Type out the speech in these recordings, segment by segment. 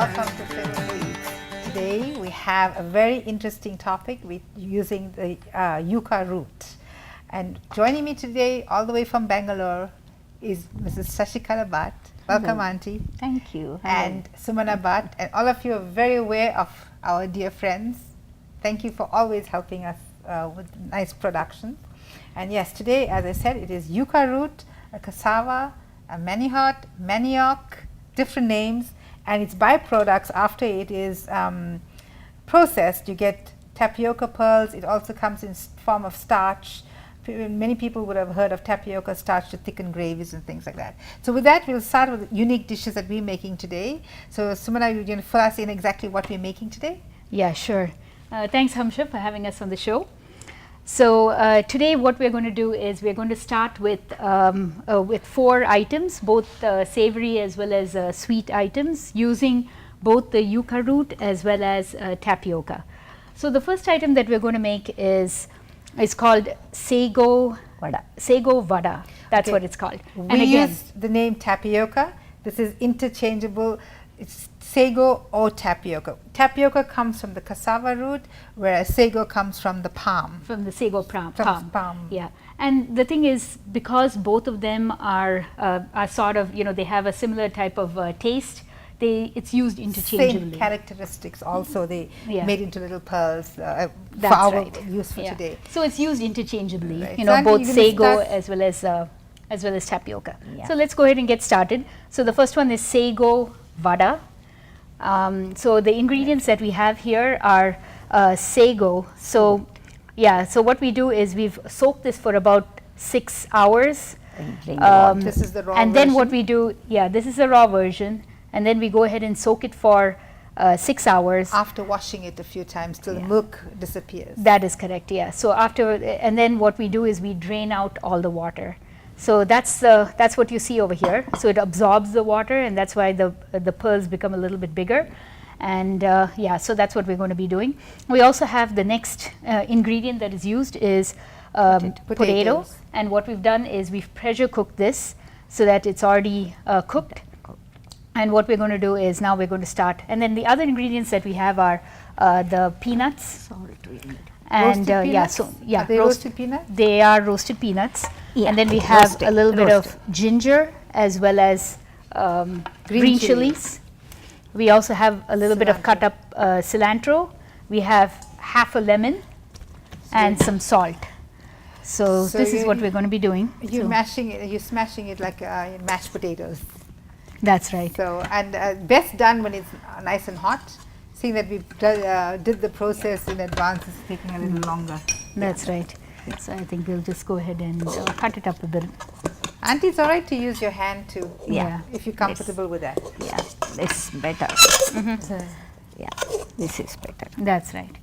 welcome to Flavourful. Today we have a very interesting topic with using the yucca root. And joining me today all the way from Bangalore is Mrs. Shashikala Bhatt. Welcome, Auntie. Thank you. And Sumana Bhatt. And all of you are very aware of our dear friends. Thank you for always helping us with nice production. And yes, today, as I said, it is yucca root, a cassava, a manioc, different names, and its byproducts after it is processed. You get tapioca pearls. It also comes in form of starch. Many people would have heard of tapioca starch to thicken gravies and things like that. So with that, we'll start with unique dishes that we're making today. So Sumana, you're going to fill us in exactly what we're making today? Yeah, sure. Thanks, Hamsha, for having us on the show. So today what we're going to do is we're going to start with 4 items, both savory as well as sweet items, using both the yucca root as well as tapioca. So the first item that we're going to make is called sago vada. That's what it's called. We used the name tapioca. This is interchangeable. It's sago or tapioca. Tapioca comes from the cassava root, whereas sago comes from the palm. From the sago palm. Yeah. And the thing is, because both of them are sort of, they have a similar type of taste, it's used interchangeably. Same characteristics also, they made into little pearls for That's our right. use for today. So it's used interchangeably, Right. so both sago as well as tapioca. Yeah. So let's go ahead and get started. So the first one is sago vada. So the ingredients that we have here are sago. So so what we do is we've soaked this for about 6 hours. This is the raw and version. then what we do, this is the raw version, and then we go ahead and soak it for 6 hours. After washing it a few times till the milk disappears. That is correct, yeah. So and then what we do is we drain out all the water. So that's what you see over here. So it absorbs the water, and that's why the pearls become a little bit bigger. And so that's what we're going to be doing. We also have the next ingredient that is used is potatoes. And what we've done is we've pressure cooked this so that it's already cooked. And what we're going to do is now we're going to start. And then the other ingredients that we have are the peanuts. Sorry to eat. Roasted And peanuts? Are they roasted peanuts? They are roasted peanuts. Yeah, And then we have roasted, a little bit of roasted. ginger as well as green chilies. We also have a little bit of cut up cilantro. We have half a lemon and some salt. So this is what we're going to be doing. You're smashing it like mashed potatoes. That's right. So, and best done when it's nice and hot. Seeing that we did the process in advance is taking a little longer. That's right. So I think we'll just go ahead and cut it up a bit. Auntie, it's all right to use your hand too. Yeah. If you're comfortable with that. Yeah, this better. Yeah, this is better. That's right.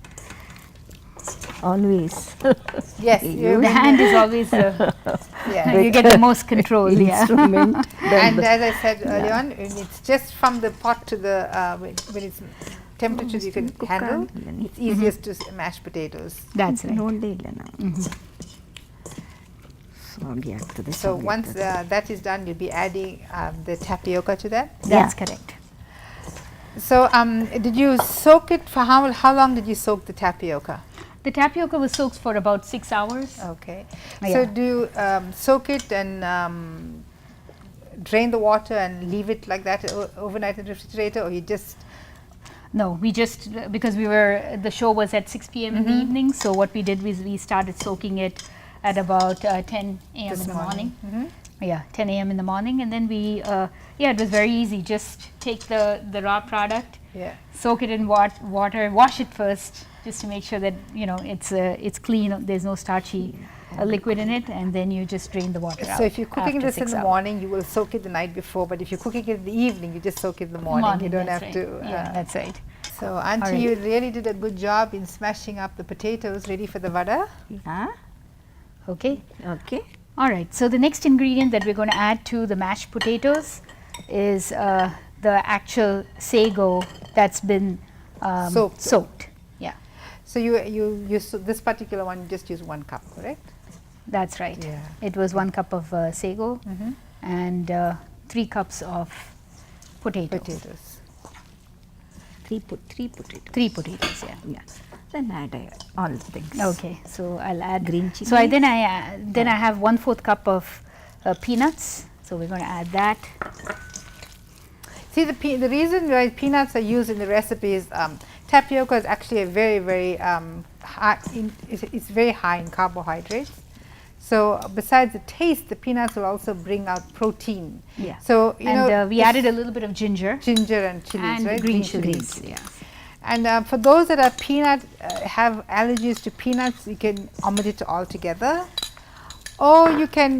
Always. Yes. The hand is always Yeah. you get the most control. Instrument. And as I said earlier on, it's just from the pot to the when it's temperature you can handle. It's easiest to mash potatoes. That's right. So once that is done, you'll be adding the tapioca to that. That's correct. So did you soak it for how long did you soak the tapioca? The tapioca was soaked for about 6 hours. Okay. Yeah. So do you soak it and drain the water and leave it like that overnight in the refrigerator, or you just? No, we just because the show was at 6 p.m. in the evening. So what we did was we started soaking it at about 10 a.m. in the morning. Yeah, 10 a.m. in the morning, and then we it was very easy. Just take the raw product, soak it in water, wash it first, just to make sure that it's clean. There's no starchy liquid in it, and then you just drain the water out. So if you're cooking after this in 6 the hours. morning, you will soak it the night before. But if you're cooking it in the evening, you just soak it in the morning. You don't that's have right. to. Yeah, that's right. So Auntie, you really did a good job in smashing up the potatoes ready for the vada. Yeah. Okay. Okay. All right. So the next ingredient that we're going to add to the mashed potatoes is the actual sago that's been soaked. Yeah. So you this particular one, you just use 1 cup, correct? That's right. Yeah. It was 1 cup of sago and 3 cups of potatoes. three potatoes. 3 potatoes, yeah. Yeah. Then add all the things. Okay, so I'll add Green So I chilli. then I have 1/4 cup of peanuts. So we're going to add that. See, the reason why peanuts are used in the recipe is tapioca is actually a very high. It's very high in carbohydrates. So besides the taste, the peanuts will also bring out protein. Yeah. So you know, And we added a little bit of ginger ginger and chilies, and right? green chilies. chilies. Yeah. And for those that are have allergies to peanuts, you can omit it altogether, or you can,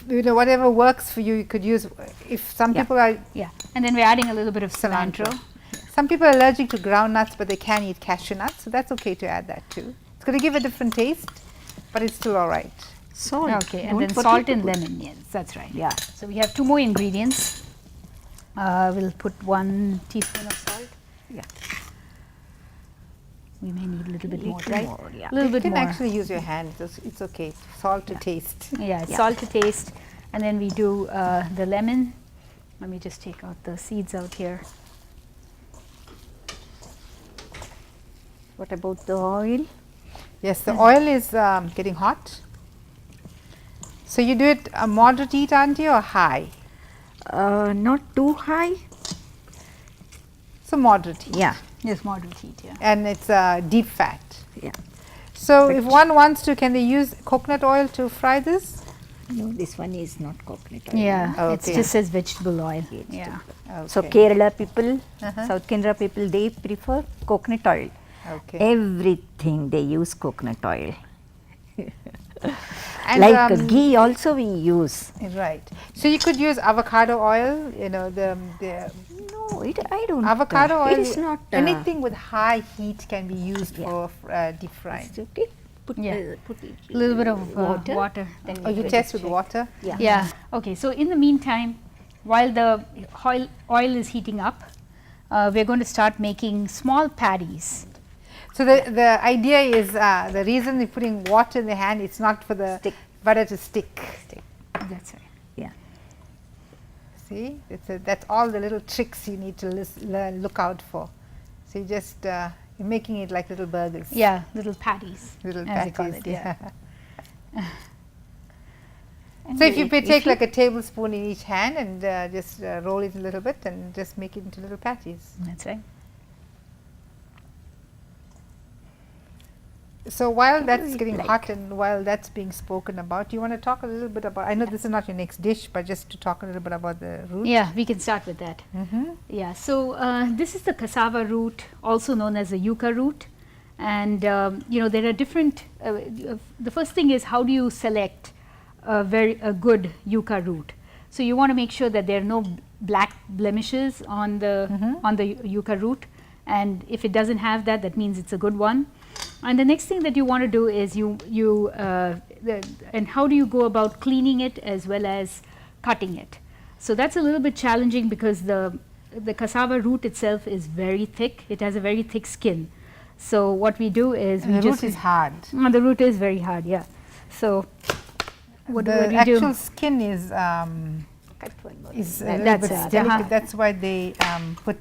you know, whatever works for you. You could use if some Yeah. people are. Yeah, and then we're adding a little bit of cilantro. Some people are allergic to ground nuts, but they can eat cashew nuts, so that's okay to add that too. It's going to give a different taste, but it's still all right. Salt. Okay, and Don't then forget salt to and put- lemon. Yes, that's right. Yeah. So we have 2 more ingredients. We'll put 1 teaspoon of salt. Yeah. We may need a little bit more, Little right? more, yeah. A little You bit can more. actually use your hand. It's okay. Salt to taste. Yeah, Yeah. salt to taste, and then we do the lemon. Let me just take out the seeds out here. What about the oil? Yes, the oil is getting hot. So you do it a moderate heat, auntie, or high? Not too high. So moderate heat. Yeah. Yes, moderate heat. Yeah. And it's deep fat. Yeah. So if one wants to, can they use coconut oil to fry this? No, this one is not coconut oil. Yeah, Oh, it okay. just says vegetable oil. Vegetable. Yeah. So Okay. Kerala people, Uh-huh. South Kerala people, they prefer coconut oil. Okay. Everything they use coconut oil. And, Like ghee also we use. right. So you could use avocado oil. You know the No, I don't. avocado oil. It is not. Anything with high heat can be used Yeah. for deep frying. It's okay. Put, Yeah. put it A little bit of water. Then Oh, you will test with check. water. Yeah. Yeah. Okay. So in the meantime, while the oil is heating up, we're going to start making small patties. So the idea is the reason you're putting water in the hand. It's not for the Stick. butter to stick. That's right. Yeah. See, that's all the little tricks you need to look out for. So you just you're making it like little burgers. Yeah, little patties. Little as they call patties. it, yeah. And So if you if take you- like a tablespoon in each hand and just roll it a little bit and just make it into little patties. That's right. So while that's you getting like? hot and while that's being spoken about, you want to talk a little bit about, I know this is not your next dish, but just to talk a little bit about the root. Yeah, we can start with that. Mm-hmm. Yeah, so this is the cassava root, also known as the yucca root. And you know, there are different, the first thing is, how do you select a good yucca root? So you want to make sure that there are no black blemishes on the yucca root, and if it doesn't have that, that means it's a good one. And the next thing that you want to do is and how do you go about cleaning it as well as cutting it? So that's a little bit challenging because the cassava root itself is very thick. It has a very thick skin. So what we do is And the root is hard. the root is very hard, yeah. So what The do we actual do? skin is Cut one more. a little That's bit it, delicate. uh-huh. That's why they put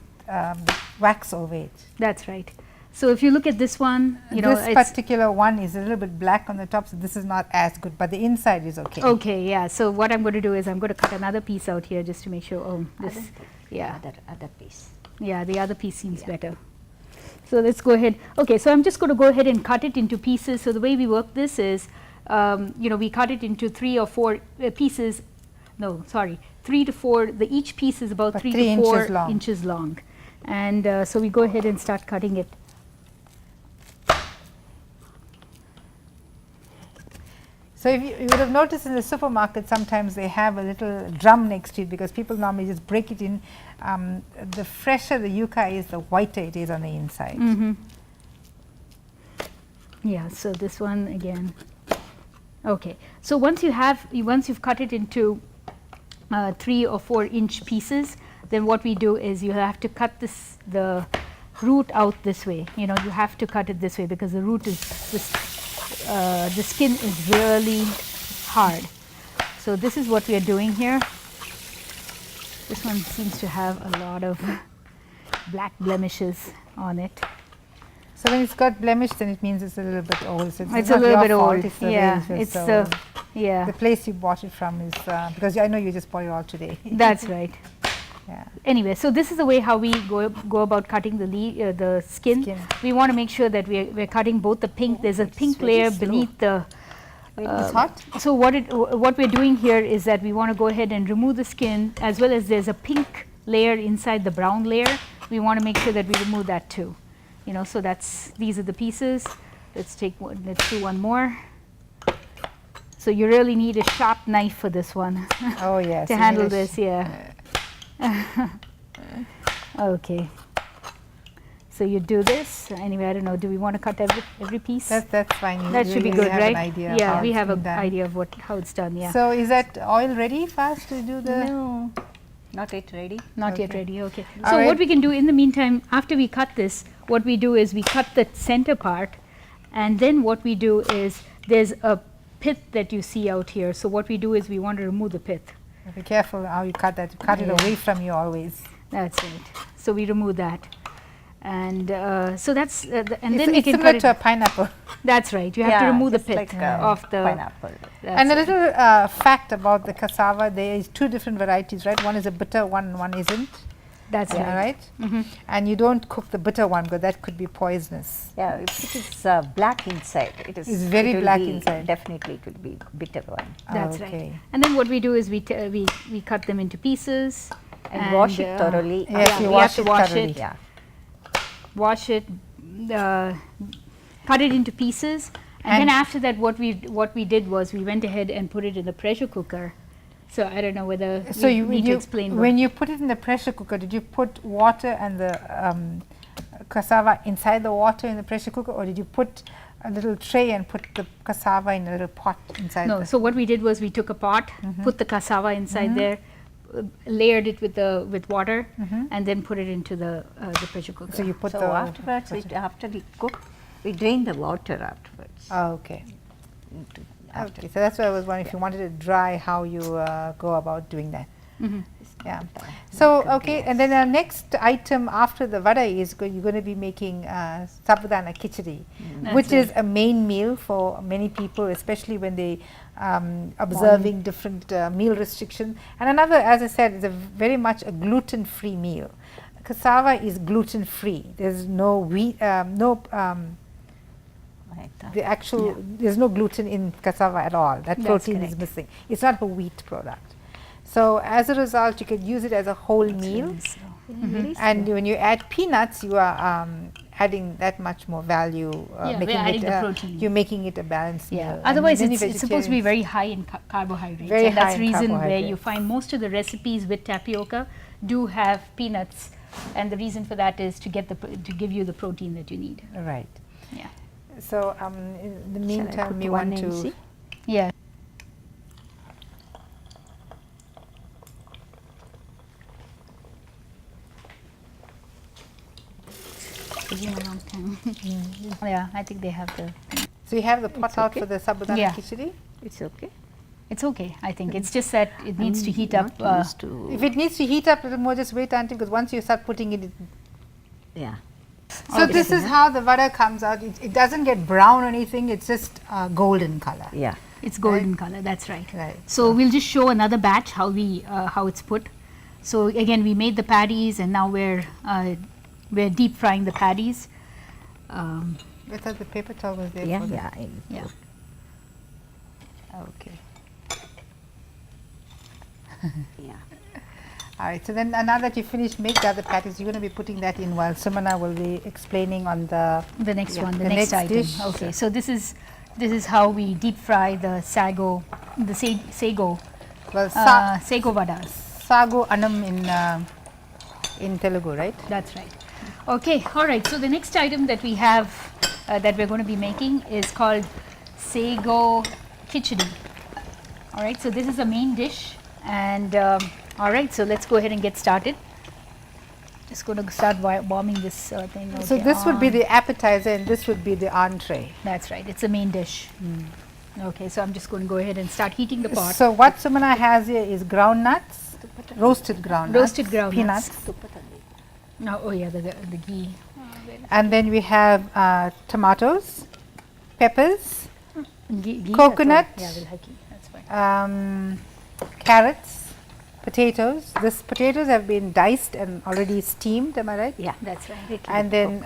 wax over it. That's right. So if you look at this one, you know, this it's particular one is a little bit black on the top, so this is not as good, but the inside is okay. okay, yeah. So what I'm going to do is I'm going to cut another piece out here just to make sure. Oh, this, yeah. Other piece. Yeah, the other piece seems better. So let's go ahead. Okay, so I'm just going to go ahead and cut it into pieces. So the way we work this is, you know, we cut it into 3 or 4 pieces. No, sorry, 3 to 4. Each piece is about 3 to 4 inches long. And so we go ahead and start cutting it. So if you would have noticed in the supermarket, sometimes they have a little drum next to it because people normally just break it in. The fresher the yucca is, the whiter it is on the inside. Mm-hmm. Yeah, so this one again. Okay, so once you've cut it into 3 or 4 inch pieces, then what we do is you have to cut the root out this way. You know, you have to cut it this way because the root is the skin is really hard. So this is what we are doing here. This one seems to have a lot of black blemishes on it. So when it's got blemish, then it means it's a little bit old. So It's a not little your bit fault, old. It's the Yeah, range, it's so the yeah. the place you bought it from is because I know you just bought it all today. That's right. Yeah. Anyway, so this is the way how we go about cutting the skin. We want to make sure that we're cutting both the pink. There's a pink layer beneath the. It's hot. So what we're doing here is that we want to go ahead and remove the skin, as well as there's a pink layer inside the brown layer. We want to make sure that we remove that too. You know, so these are the pieces. Let's do one more. So you really need a sharp knife for this one. Oh yes. To handle this, yeah. Okay. So you do this. Anyway, I don't know. Do we want to cut every piece? That's fine. That should be good, have right? An idea Yeah, we it's have been an done. idea of how it's done. Yeah. So is that oil ready for us to do the? No, not yet ready. Not yet Okay. ready. Okay. All So right. what we can do in the meantime, after we cut this, what we do is we cut the center part, and then what we do is there's a pith that you see out here. So what we do is we want to remove the pith. Be careful how you cut that. Cut it Yeah. away from you always. That's right. So we remove that, and so that's and It's, then we it's can similar cut to a it. pineapple. That's right. You have to remove the just pith like of the pineapple. that's And a right. little fact about the cassava: there is two different varieties, right? One is a bitter one, one isn't. That's Yeah, right. right. And you don't cook the bitter one because that could be poisonous. Yeah, if it is black inside, it is. It's very it will black be inside. Definitely, it will be bitter one. That's Okay. right. And then what we do is we cut them into pieces And wash it thoroughly. Yes, you we wash have to it wash thoroughly. it. Yeah. Wash it, cut it into pieces, and then after that, what we did was we went ahead and put it in the pressure cooker. So I don't know whether So you need to you explain. when you put it in the pressure cooker, did you put water and the cassava inside the water in the pressure cooker, or did you put a little tray and put the cassava in a little pot inside? No. the So what we did was we took a pot, put the cassava inside there, layered it with water, and then put it into the pressure cooker. So you put So the afterwards, after we cook, we drain the water afterwards. Oh, okay. Into Okay, so that's why I was wondering if you wanted it dry, how you go about doing that. Yeah. So okay, and then our next item after the vada is you're going to be making sabudana khichdi, which is a main meal for many people, especially when they observing different meal restrictions. And another, as I said, is a very much a gluten-free meal. Cassava is gluten-free. There's no wheat, the actual there's no gluten in cassava at all. That protein is missing. It's not a wheat product. So as a result, you can use it as a whole meal. And when you add peanuts, you are adding that much more value. we're adding the protein. You're making it a balanced meal. And Otherwise, many it's supposed to be vegetarians- very high in carbohydrates. Very and that's high the in reason where you carbohydrates. find most of the recipes with tapioca do have peanuts, and the reason for that is to get to give you the protein that you need. Right. Yeah. So in the meantime, put you one want in, to. see? Yeah. Taking a long time. Yeah, I think they have the. So you have the pot out okay. for the sabudana Yeah. khichdi. It's okay. It's okay. I think it's just that it needs to heat up. Not used to. If it needs to heat up a little more, just wait until, because once you start putting it. Yeah. So this is how the vada comes out. It doesn't get brown or anything. It's just golden color. Yeah. It's golden color. That's right. Right. So we'll just show another batch how how it's put. So again, we made the patties, and now we're deep frying the patties. I thought the paper towel was there. Yeah. for the- Yeah. Yeah. Okay. Yeah. All right. So then now that you finished make the other patties, you're going to be putting that in while Sumana will be explaining on the. The next one, the the next next item. dish. Okay, so this is how we deep fry the sago, the sago, Well, sago vadas. sagu anam in Telugu, right? That's right. Okay, all right. So the next item that we have that we're going to be making is called sago khichdi. All right. So this is a main dish, and all right. So let's go ahead and get started. Just going to start warming this thing. So Okay, this would be on. the appetizer and this would be the entree. That's right. It's a main dish. Okay. So I'm just going to go ahead and start heating the pot. So what Sumana has here is ground nuts, roasted ground nuts, Roasted ground peanuts, nuts. No, oh yeah, the ghee. And then we have tomatoes, peppers, Ghee Coconut. Yeah, we'll have ghee. That's fine. carrots, potatoes. This potatoes have been diced and already steamed, am I right? Yeah. That's right. And then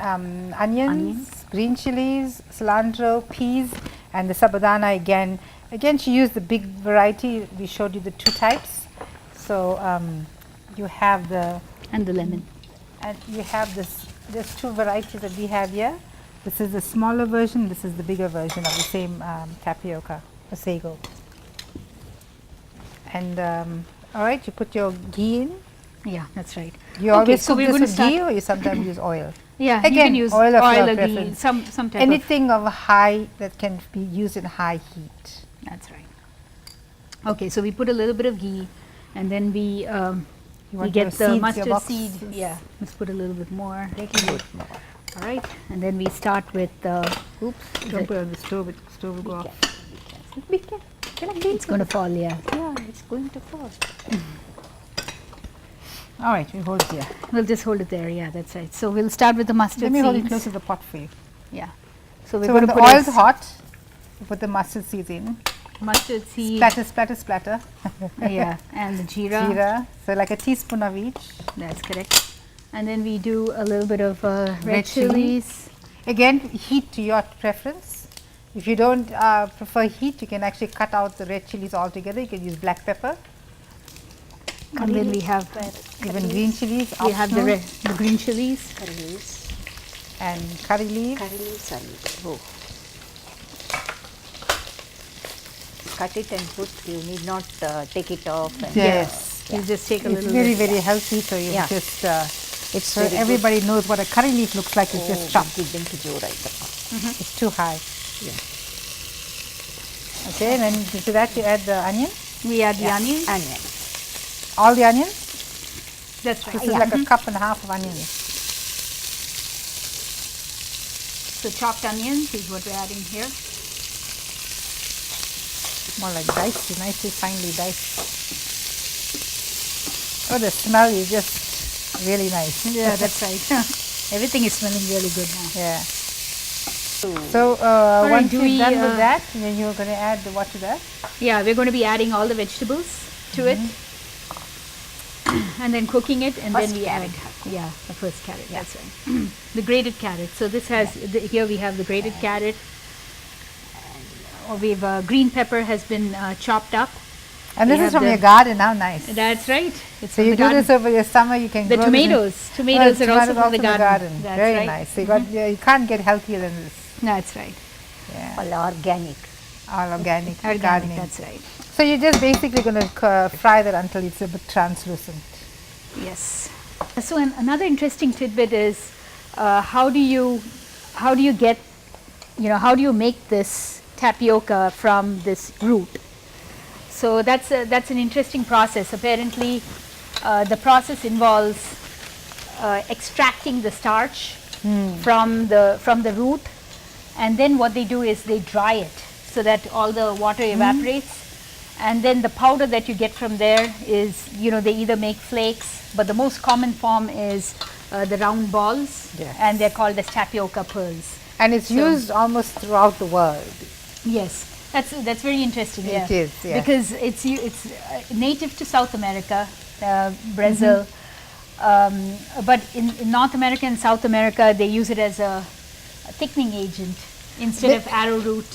onions, green chilies, cilantro, peas, and the sabudana again. Again, she used the big variety. We showed you the 2 types. So you have the, And the lemon. and you have this, there's 2 varieties that we have here. This is the smaller version, this is the bigger version of the same tapioca, or sago. And all right, you put your ghee in. Yeah, that's right. You Okay, always so cook we're this going to with start. ghee, or you sometimes use oil? Yeah, you Again, can use oil of your or ghee, preference. some type of. Anything of high that can be used in high heat. That's right. Okay, so we put a little bit of ghee, and then we want get your the seeds, your mustard boxes. seed. Yeah, let's put a little bit more. Little bit more. All right, and then we start with. Oops, don't put it on the stove, stove will go off. Be careful. It's going to fall. Yeah. Yeah, it's going to fall. All right, we hold it here. We'll just hold it there. Yeah, that's right. So we'll start with the mustard Let me seeds. hold it close to the pot for you. Yeah. So we're So going when to the put oil's hot, you put the mustard seeds in. mustard seed. Splatter, splatter, splatter. Yeah, and the jeera. Jeera. So like a teaspoon of each. That's correct. And then we do a little bit of red Red chili. chilies. Again, heat to your preference. If you don't prefer heat, you can actually cut out the red chilies altogether. You can use black pepper, And then we have even green chilies. we have the optional, the green chilies. Curry leaves. and curry leaves. Curry leaves are oh. Cut it and put. You need not take it off. And Yes, You just take a it's little very bit. very healthy. So you Yeah. just It's so very everybody knows what a curry leaf looks like. It's just chopped. good. It's too high. Yeah. Okay, and then to that you add the onion. We add the onions. Onion. All the onions. That's right. This is like a cup and a half of onions. So chopped onions is what we're adding here. More like diced, nicely finely diced. Oh, the smell is just really nice. Yeah, that's right. Everything is smelling really good now. Yeah. So right, once do you're we, done with that, then you're going to add what to that? Yeah, we're going to be adding all the vegetables to it, and then cooking it, and First then we carrot. add. Yeah, the first carrot. That's right. The grated carrot. So this has here we have the grated carrot. We've green pepper has been chopped up. And We this is have from the- your garden, how nice. That's right. It's So from you the do garden. this over your summer, you can The grow this in- tomatoes. Tomatoes Oh, are also tomatoes from the garden. That's Very right. nice. So you got you can't get healthier than this. That's right. Yeah, All organic. all organic, Organic. gardening. That's right. So you're just basically going to fry that until it's a bit translucent. Yes. So another interesting tidbit is how do you get, how do you make this tapioca from this root? So that's an interesting process. Apparently, the process involves extracting the starch from the root, and then what they do is they dry it so that all the water evaporates. And then the powder that you get from there is, they either make flakes, but the most common form is the round balls, Yes. and they're called as tapioca pearls. And it's used almost throughout the world. Yes, that's very interesting. It is, yeah. Because it's native to South America, Brazil, but in North America and South America they use it as a thickening agent instead They- of arrowroot.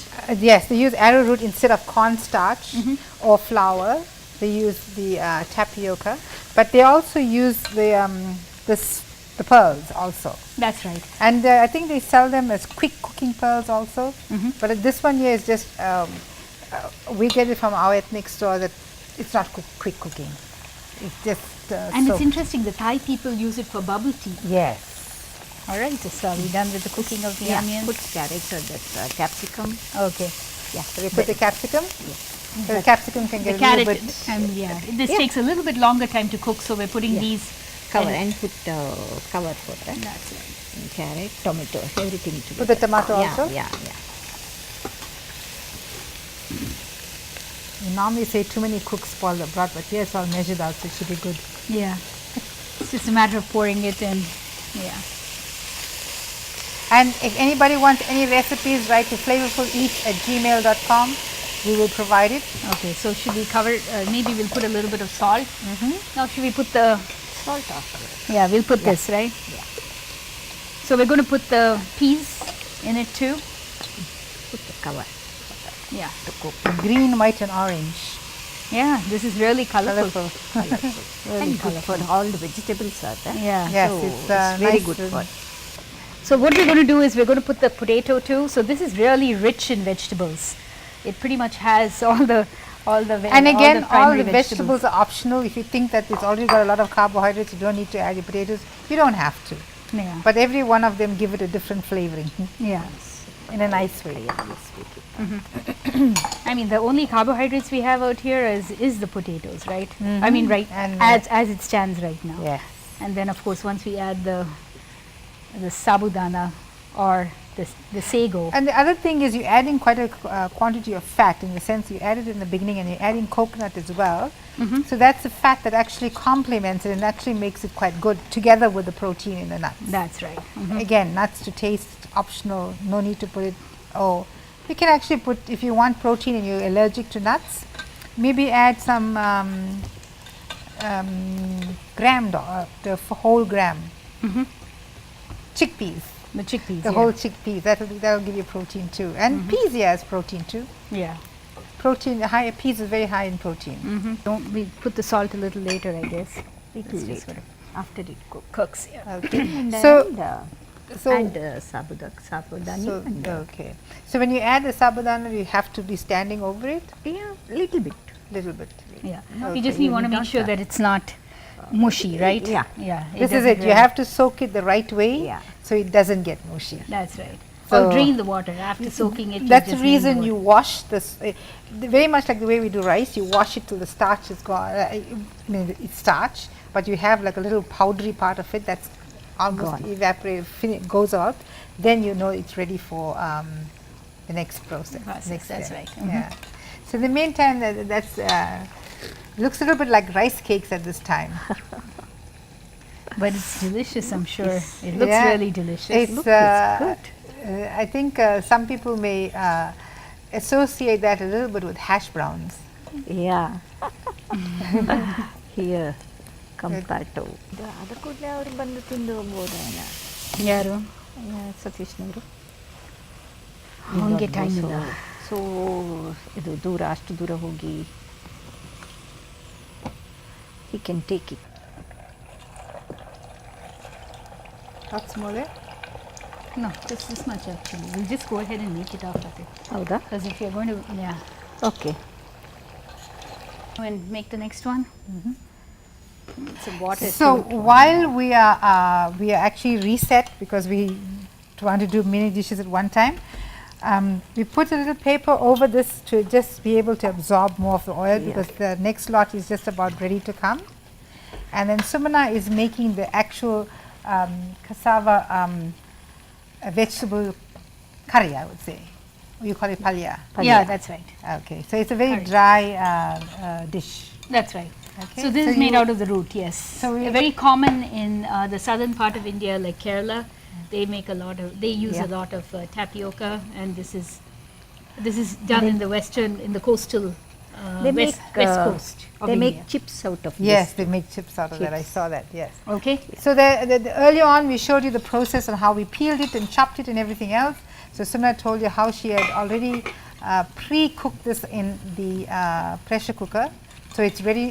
Yes, they use arrowroot instead of cornstarch or flour. They use the tapioca, but they also use the pearls also. That's right. And I think they sell them as quick cooking pearls also. But this one here is just we get it from our ethnic store that it's not quick cooking. It's just And it's soaked. interesting, the Thai people use it for bubble tea. Yes. All right, so are we done with the cooking of the onions? Put carrots or that capsicum. Okay. Yeah. So we put the capsicum. So the capsicum can The get a little carrot, bit. and this takes a little bit longer time to cook, so we're putting these. Cover and put cover for that. That's right. And carrot, tomato, everything together. Put the tomato also. Yeah. We normally say too many cooks spoil the broth, but here it's all measured out, so it should be good. Yeah. It's just a matter of pouring it and Yeah. And if anybody wants any recipes, write to flavorfuleats@gmail.com. We will provide it. Okay, so should we cover, maybe we'll put a little bit of salt. Now should we put the, Salt after. yeah, we'll put this, right? Yeah. So we're going to put the peas in it too. Put the cover Yeah. to cook. Green, white and orange. Yeah, this is really colorful. And good for all the vegetables are there. Yeah. Yes, So it's very nice good and- for. So what we're going to do is we're going to put the potato too. So this is really rich in vegetables. It pretty much has all the And again, all primary the vegetables are optional. If you think that it's already got a lot of carbohydrates, you don't need to add your potatoes. You don't have to. Yeah. But every one of them give it a different flavoring Yeah. in a nice way. I mean, the only carbohydrates we have out here is the potatoes, right? I mean, right, And, as it stands right now. Yes. And then of course once we add the sabudana or the sago. And the other thing is you're adding quite a quantity of fat, in the sense you added in the beginning, and you're adding coconut as well. So that's the fat that actually complements it and actually makes it quite good together with the protein in the nuts. That's right. Again, nuts to taste, optional, no need to put it. Oh, you can actually put, if you want protein and you're allergic to nuts, maybe add some whole gram chickpeas. The chickpeas. The whole chickpeas, that'll give you protein too. And peas, yeah, has protein too. Yeah. Protein, peas is very high in protein. Don't we put the salt a little later, I guess. Little It's just later, sort of after it cooks. Yeah. Okay. And So, sabudani and okay. So when you add the sabudana, you have to be standing over it yeah, little bit. little bit. Yeah. Okay. We just want to make sure that it's not mushy, right? Yeah. Yeah. This is doesn't it. You really- have to soak it the right way, Yeah. so it doesn't get mushy. That's right. So- Or drain the water after soaking it. you That's the just drain reason the you water. wash this. Very much like the way we do rice, you wash it till the starch is gone. I mean, it's starch, but you have like a little powdery part of it that's almost evaporated, goes out. Then you know it's ready for the next process. Next that's step. right. Yeah. So in the meantime, that's looks a little bit like rice cakes at this time. But it's delicious, I'm sure. It looks Yeah. really delicious. It's Look, it's good. I think some people may associate that a little bit with hash browns. Yeah. Here compared to ಅದ ಕೂಡಲೇ ಅವರು ಬಂದು ತಿಂದು ಹೋಗ್ಬೋದೇನ ಯಾರು ಸತೀಶ್ನವರು ಹಂಗೆ time ಇಲ್ಲ. So ಇದು ದೂರ ಅಷ್ಟು ದೂರ ಹೋಗಿ he can take it. Lots more there? No, just this much actually. We'll just go ahead and make it off of it. ಹೌದಾ Because if you're going to, okay and make the next one. Some water. So while we are actually reset, because we want to do many dishes at one time, we put a little paper over this to just be able to absorb more of the oil, because the next lot is just about ready to come. And then Sumana is making the actual cassava vegetable curry, I would say. You call it palya. Yeah, that's right. Okay, so it's a very Curry. dry dish. That's right. Okay. So this So is made you- out of the root, yes. So we- Very common in the southern part of India, like Kerala. They make a lot of, they use a lot of tapioca, and this is done in the western, in the coastal they west coast of they India. make chips out of Yes, this. they make chips out of that. I saw that. Yes. Okay. So earlier on, we showed you the process on how we peeled it and chopped it and everything else. So Sumna told you how she had already pre-cooked this in the pressure cooker. So it's ready.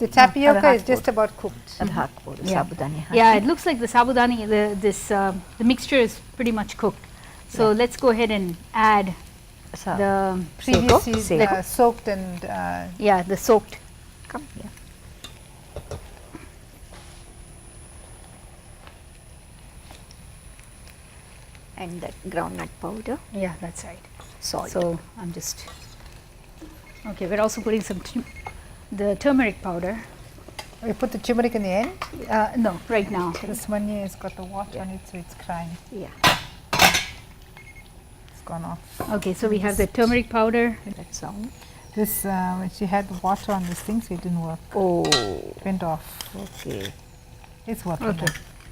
The tapioca is just about cooked. ಅದು ಹಾಕ್ಬೋದು Yeah. ಸಾಬುದಾನಿ Yeah, it looks like the sabudani, the mixture is pretty much cooked. So let's go ahead and add the Previously Sego. soaked and the soaked. Come here. And that groundnut powder, Yeah, that's right. salt. So I'm just okay. We're also putting some the turmeric powder. we put the turmeric in the end. No, right now. This one here has got the water on it, so it's crying. Yeah, It's gone off. Okay, so we have the turmeric powder. that sound. This when she had the water on this thing, so it didn't work. Oh, Went off. okay. It's working. Okay.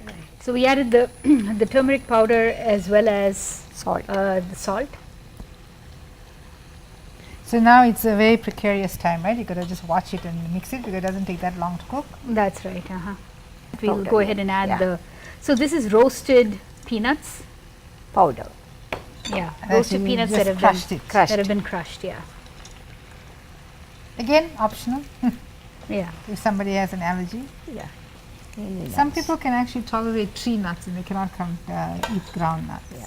now. So we added the the turmeric powder as well as Salt. the salt. So now it's a very precarious time, right? You got to just watch it and mix it because it doesn't take that long to cook. That's right. We'll Powder, go ahead and add yeah. the. So this is roasted peanuts. Powder. Yeah, And roasted actually peanuts just that have crushed been it. that have been crushed. Yeah, Again, optional. yeah. If somebody has an allergy, Yeah. Really some nice. people can actually tolerate tree nuts and they cannot eat ground nuts. Yeah.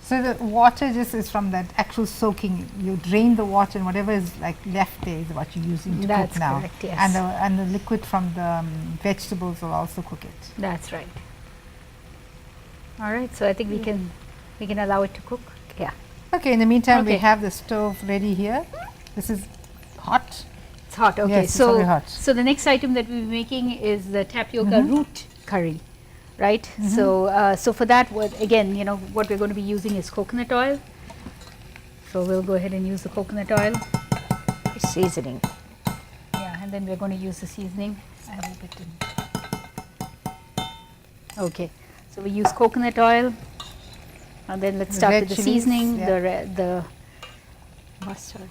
So the water just is from that actual soaking. You drain the water and whatever is like left there is what you're using to That's cook now. correct, yes. And the liquid from the vegetables will also cook it. That's right. All right. So I think we can allow it to cook. Yeah. Okay. In the meantime, we Okay. have the stove ready here. This is hot. It's hot. Okay. Yes, it's so very hot. so the next item that we'll be making is the tapioca root curry, right? So for that, again, what we're going to be using is coconut oil. So we'll go ahead and use the coconut oil. Seasoning. Yeah, and then we're going to use the seasoning. I have a bit in. Okay, so we use coconut oil, and then let's The start red with the chilies, seasoning. yeah. The mustard.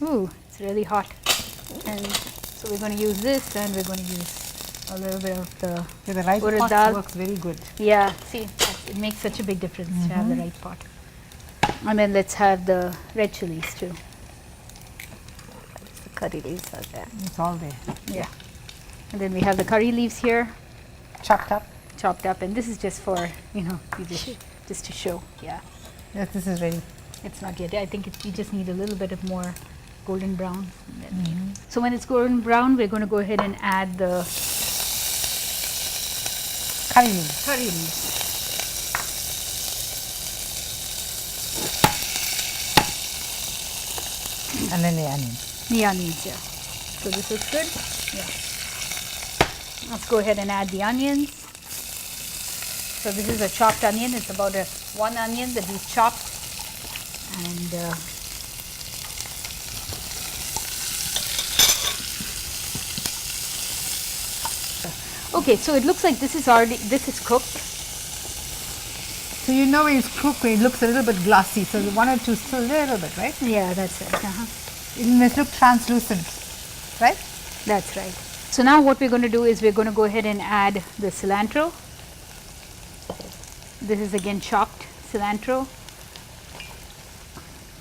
Ooh, it's really hot, and so we're going to use this, and we're going to use a little bit of the. So the right Urad pot dal. works very good. Yeah, see, it makes such a big difference to have the right pot. And then let's have the red chilies too. The curry leaves are there. It's all there. Yeah, and then we have the curry leaves here, Chopped up. chopped up, and this is just for you just to show. Yeah, Yes, this is ready. it's not yet. I think we just need a little bit of more golden brown. And then so when it's golden brown, we're going to go ahead and add the Curry leaves. curry leaves. And then the onions. The onions, yeah. So this is good. Yeah. Let's go ahead and add the onions. So this is a chopped onion. It's about one onion that we've chopped, and okay. So it looks like this is cooked. So you know when it's cooked, when it looks a little bit glossy. So the one or two, still a little bit, right? Yeah, that's right. It must look translucent, right? That's right. So now what we're going to do is we're going to go ahead and add the cilantro. This is again chopped cilantro.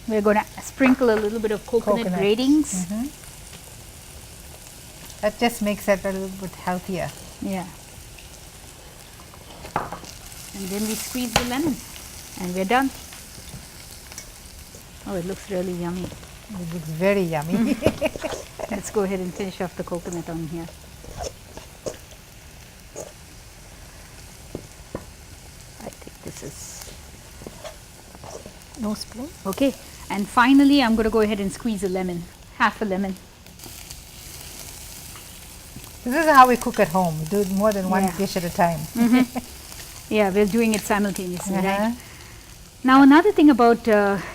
We're going to sprinkle a little bit of coconut Coconut. gratings. That just makes it a little bit healthier. Yeah. And then we squeeze the lemon and we're done. Oh, it looks really yummy. It looks very yummy. Let's go ahead and finish off the coconut on here. I think this is no spoon. Okay. And finally, I'm going to go ahead and squeeze a lemon, half a lemon. This is how we cook at home. We do it more than one Yeah. dish at a time. Yeah, we're doing it simultaneously, Uh-huh. right? Now, another thing about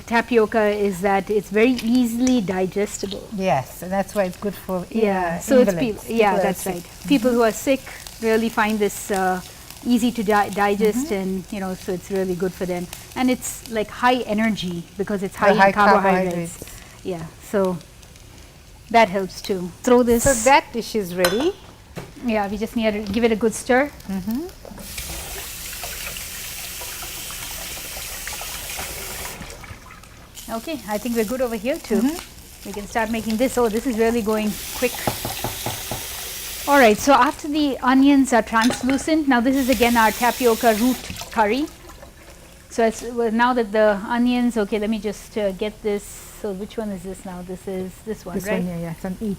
tapioca is that it's very easily digestible. Yes, and that's why it's good for So it's invalids. yeah, People that are that's sick. right. People who are sick really find this easy to digest, and so it's really good for them. And it's like high energy because it's high in carbohydrates. Yeah, so that helps too. Throw this. So that dish is ready. Yeah, we just need to give it a good stir. Okay, I think we're good over here too. We can start making this. Oh, this is really going quick. All right, so after the onions are translucent, now this is again our tapioca root curry. So now that the onions, okay, let me just get this. So which one is this now? This is this one, This right? one, yeah, it's an 8.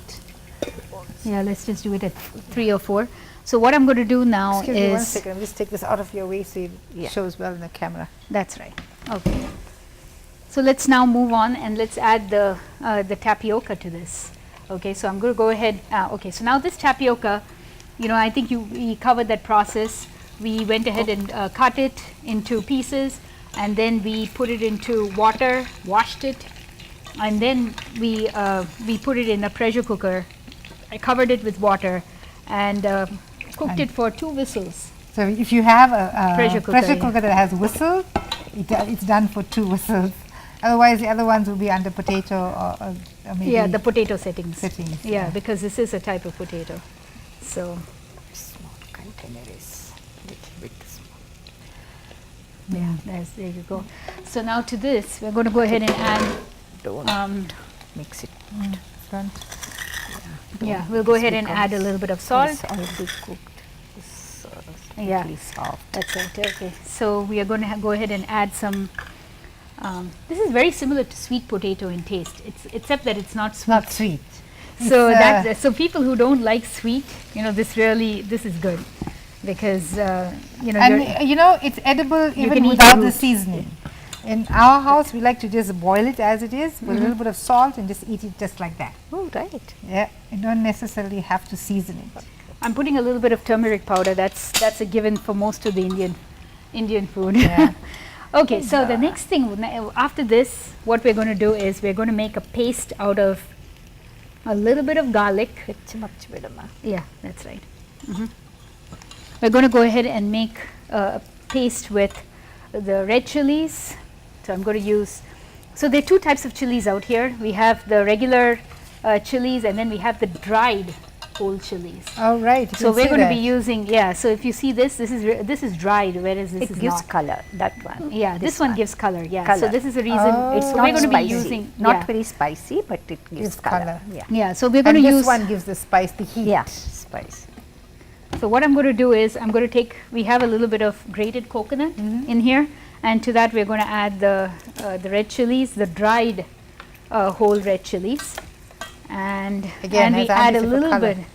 Yeah, let's just do it at 3 or 4. So what I'm going to do now Excuse me one is, second. Let me just take this out of your way so it Yeah. shows well in the camera. that's right. Okay. So let's now move on and let's add the tapioca to this. Okay, so I'm going to go ahead. Okay, so now this tapioca, I think we covered that process. We went ahead and cut it into pieces, and then we put it into water, washed it, and then we put it in a pressure cooker. I covered it with water, and cooked it for 2 whistles. So if you have a Pressure pressure cooker, cooker that has whistle, it's done for 2 whistles. Otherwise, the other ones will be under potato or maybe Yeah, the potato settings. settings. Yeah, because this is a type of potato. So Small container is little bit small. yeah, there you go. So now to this, we're going to go ahead and add. Don't mix it. Front. Yeah, we'll go ahead and add a little bit of salt. It's already cooked. It's Yeah. really soft. That's right. Okay. So we are going to go ahead and add some. This is very similar to sweet potato in taste. Except that it's not It's sweet. not sweet. So It's, so people who don't like sweet, this is good because you're, and you know, it's edible can even eat without the the root. seasoning. In our house, we like to just boil it as it is with a little bit of salt and just eat it just like that. Oh, right. Yeah, you don't necessarily have to season it. I'm putting a little bit of turmeric powder. That's a given for most of the Indian food. Yeah. Okay, so the next thing after this, what we're going to do is we're going to make a paste out of a little bit of garlic. Yeah, that's right. We're going to go ahead and make a paste with the red chilies. So I'm going to use, so there are 2 types of chilies out here. We have the regular chilies, and then we have the dried whole chilies. All right. you So can we're see going to be that. using, so if you see this is dried, whereas this It is gives not. color, that one. Yeah, this one gives color. Yeah, so Color. this is the reason. It's so not we're going to be spicy. using Not very spicy, but it gives Gives color. colour. Yeah. Yeah, so we're going And to this use. one gives the spice, the heat. Yeah, spice. So what I'm going to do is I'm going to take. We have a little bit of grated coconut in here, and to that we're going to add the red chilies, the dried whole red chilies, and Again, we as add a Andy said, for little colour. bit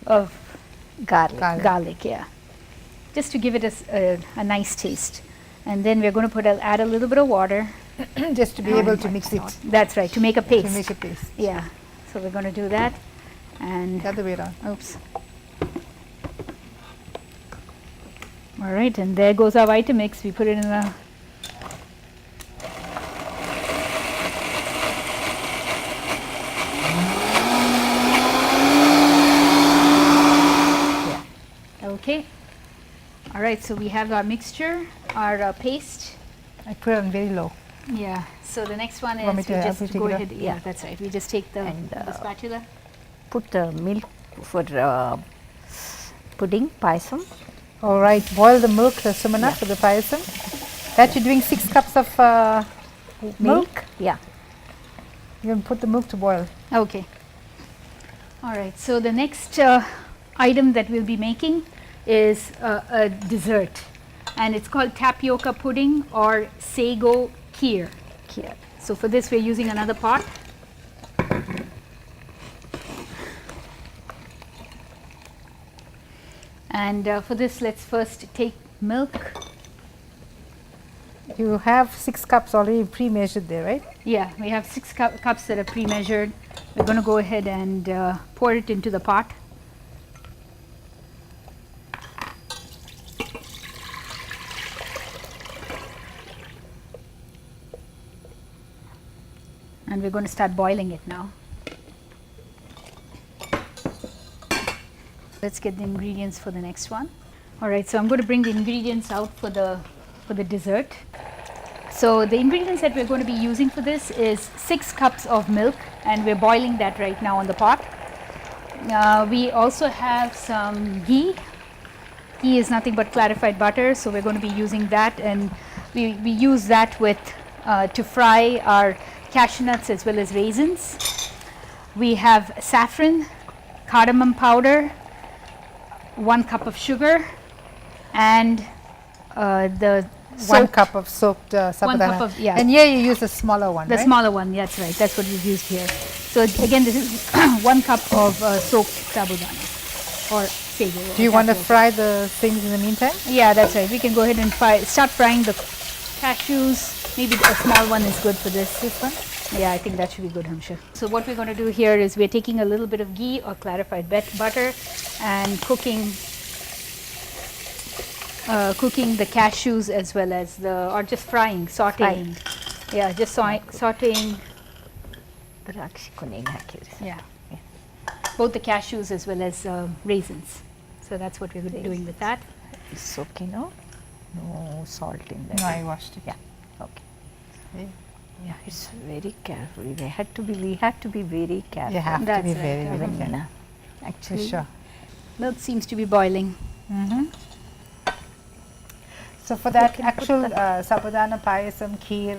of Garlic. garlic, yeah, just to give it a nice taste. And then we're going to add a little bit of water. Just to be able to mix it, That's right, to make a paste. to make a paste. Yeah, so we're going to do that, and The other way around. oops. All right, and there goes our Vitamix. We put it in a. Okay. All right, so we have our mixture, our paste. I put it on very low. Yeah. So the next one Want me is we to just take go it off? ahead. Yeah, that's right. We just take the, And, the spatula. Put the milk for pudding, payasam. All right, boil the milk, Sumana, for the payasam. That you're doing 6 cups of milk. Yeah. You can put the milk to boil. Okay. All right. So the next item that we'll be making is a dessert, and it's called tapioca pudding or sago kheer. Here. So for this, we're using another pot. And for this, let's first take milk. You have 6 cups already pre-measured there, right? Yeah, we have 6 cups that are pre-measured. We're going to go ahead and pour it into the pot. And we're going to start boiling it now. Let's get the ingredients for the next one. All right, so I'm going to bring the ingredients out for the dessert. So the ingredients that we're going to be using for this is 6 cups of milk, and we're boiling that right now on the pot. We also have some ghee. Ghee is nothing but clarified butter, so we're going to be using that, and we use that with to fry our cashew nuts as well as raisins. We have saffron, cardamom powder, 1 cup of sugar, and the 1 cup of soaked sabudana. cup of- yeah. And here you use the smaller one, The right? smaller one, that's right. That's what we've used here. So again, this is 1 cup of soaked sabudana or sago. Do you want to fry the things in the meantime? Yeah, that's right. We can go ahead and start frying the cashews. Maybe a small one is good for this. This one? Yeah, I think that should be good, Hamsha. So what we're going to do here is we're taking a little bit of ghee or clarified butter and cooking the cashews as well as or just sauteing. Yeah, just sauteing. Drakshi ko nahi hakiri. Yeah. both the cashews as well as raisins. So that's what we're doing with that. It's okay, no? No salt in there. No, I washed it. Yeah, okay. Okay. Yeah, it's very careful. We had to be very careful. You have to That's be right, very, yeah. very Even, careful. For actually, sure. Milk seems to be boiling. So for that actual sabudana payasam, kheer,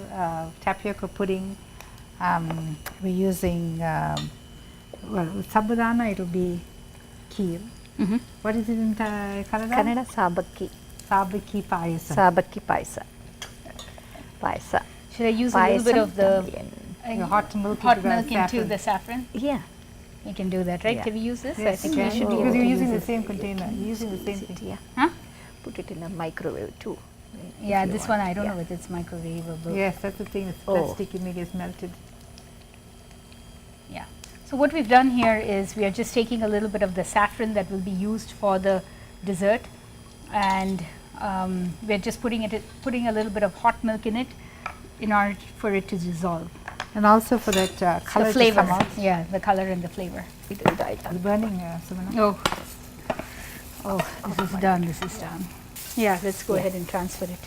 tapioca pudding, we're using, well, with sabudana it'll be kheer. What is it in Kannada? Kannada sabakki. Sabaki payasam. Sabakki paisa. Paisa. Should I use a little bit of the Your hot milk, hot into milk the into saffron. the saffron? Yeah. You can do that, right? Yeah. Can we use this? I Yes, think you we should be because able you're to using use the it. same container, you're using the same thing. Yeah. Huh? Put it in a microwave too. Yeah, if you this one want. I don't Yeah. know whether it's microwavable. Yes, that's the thing, it's Oh. plastic, it may get melted. Yeah. So what we've done here is we are just taking a little bit of the saffron that will be used for the dessert, and we're just putting a little bit of hot milk in it in order for it to dissolve. And also for that color The flavor, to come out. yeah, the color and the flavor. It will die down. It's burning, Sumana. Oh, this is done. This is done. Yeah, let's go ahead and transfer it.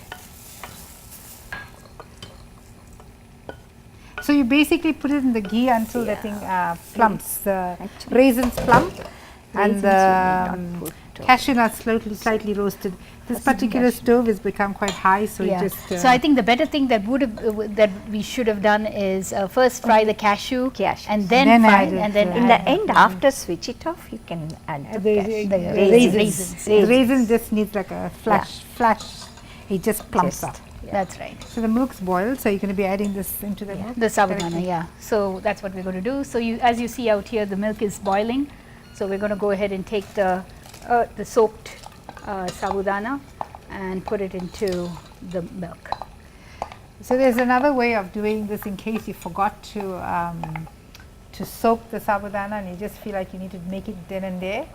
So you basically put it in the ghee until the thing plumps, the Actually, raisins plump, and raisins the you may not put, cashew nuts slightly roasted. This particular stove has become quite high, so Yeah. it just So I think the better thing that that we should have done is first fry the cashew, Cashews. and then Then fry, add it, and then yeah. in the add end, after switch it off, you can add the, the raisins. The raisin just needs like a flash. It just plumps Just, up. That's right. So the milk's boiled, so you're going to be adding this into the milk. The sabudana, yeah. So that's what we're going to do. So as you see out here, the milk is boiling. So we're going to go ahead and take the soaked sabudana and put it into the milk. So there's another way of doing this in case you forgot to soak the sabudana and you just feel like you need to make it then and there.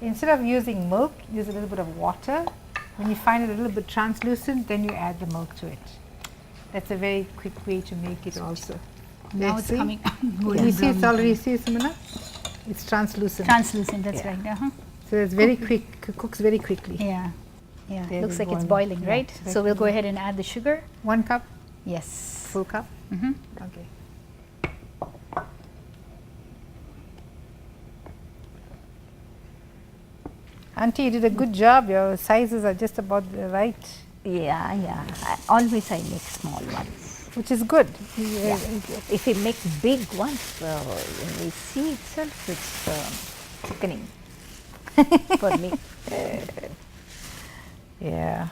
Instead of using milk, use a little bit of water. When you find it a little bit translucent, then you add the milk to it. That's a very quick way to make it also. Now Let's it's see. coming. You see it's already, see Simona? It's translucent. Translucent, that's Yeah. right. So it's very quick, cooks very quickly. Yeah. Yeah, There looks we like it's go. boiling, Yeah, right? it's So we'll go boiling. ahead and add the sugar. 1 cup, Yes. full cup. Mm-hmm. Okay. Auntie, you did a good job. Your sizes are just about right, Yeah. Always I make small ones. which is good. Yeah. If we make big ones, when we see itself, it's sickening for me. Yeah.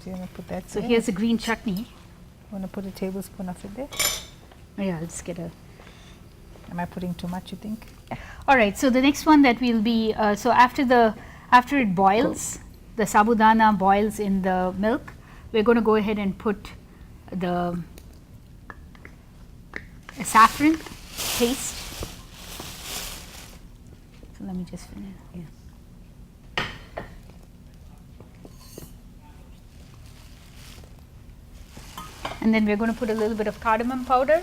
So you want to put that So there? here's the green chutney. Want to put a tablespoon of it there? Yeah, let's get a. Am I putting too much, you think? All right. So the next one that we'll be so after it boils, the sabudana boils in the milk. We're going to go ahead and put the saffron paste. So let me just finish. Yeah. And then we're going to put a little bit of cardamom powder.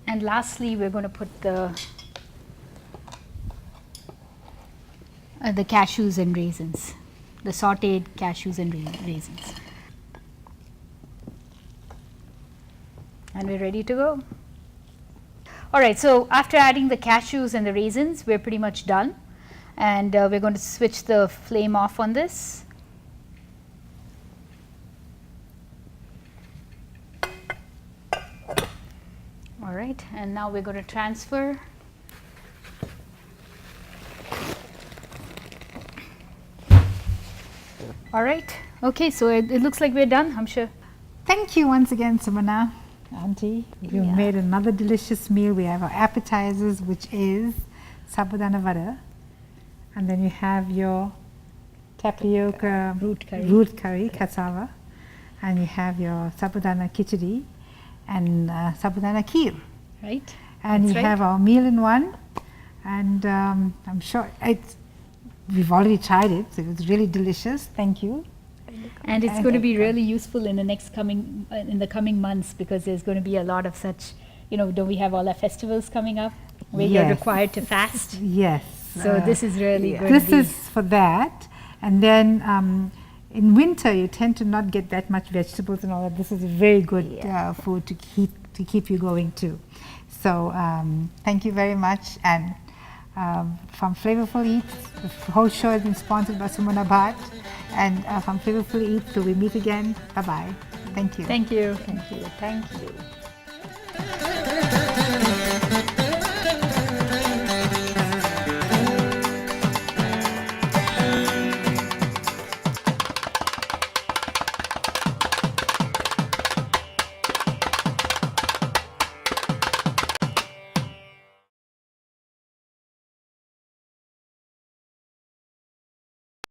And lastly, we're going to put the cashews and raisins, the sautéed cashews and raisins. And we're ready to go. All right, so after adding the cashews and the raisins, we're pretty much done. And we're going to switch the flame off on this. All right, and now we're going to transfer. All right, okay, so it looks like we're done, I'm sure. Thank you once again, Simona. Auntie, you Yeah. made another delicious meal. We have our appetizers, which is sabudana vada, and then you have your tapioca root curry, cassava, and you have your sabudana khichdi and sabudana kheer. Right? And That's you right. have our meal in one, and I'm sure we've already tried it, so it was really delicious. Thank you. And it's going to be really useful in the coming months, because there's going to be a lot of such, don't we have all our festivals coming up where you're Yes. required to fast? Yes. So this is really going This to be. is for that, and then in winter you tend to not get that much vegetables and all that. This is a very good food to keep you going too. So thank you very much. And from Flavourful Eats, the whole show has been sponsored by Sumana Bhatt. And from Flavourful Eats, till we meet again. Bye bye. Thank you. Thank you. Thank you. Thank you.